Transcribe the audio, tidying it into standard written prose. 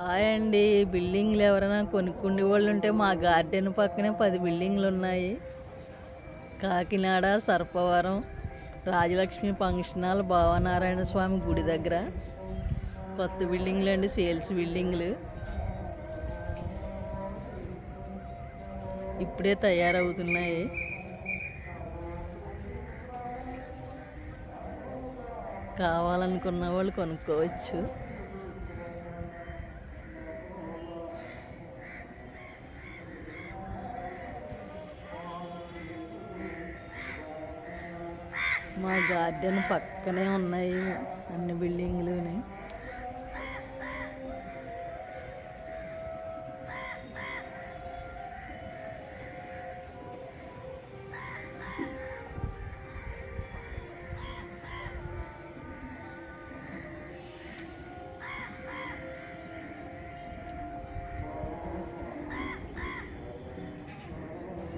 Hi అండి. బిల్డింగ్లు ఎవరైనా కొనుక్కునే వాళ్ళు ఉంటే మా గార్డెన్ పక్కనే 10 బిల్డింగ్లు ఉన్నాయి. కాకినాడ సర్పవరం రాజలక్ష్మి ఫంక్షన్ హాల్ భావనారాయణ స్వామి గుడి దగ్గర కొత్త బిల్డింగ్లు అండి. సేల్స్ బిల్డింగ్లు ఇప్పుడే తయారవుతున్నాయి. కావాలనుకున్న వాళ్ళు కొనుక్కోవచ్చు. మా గార్డెన్ పక్కనే ఉన్నాయి అన్ని బిల్డింగ్లుని.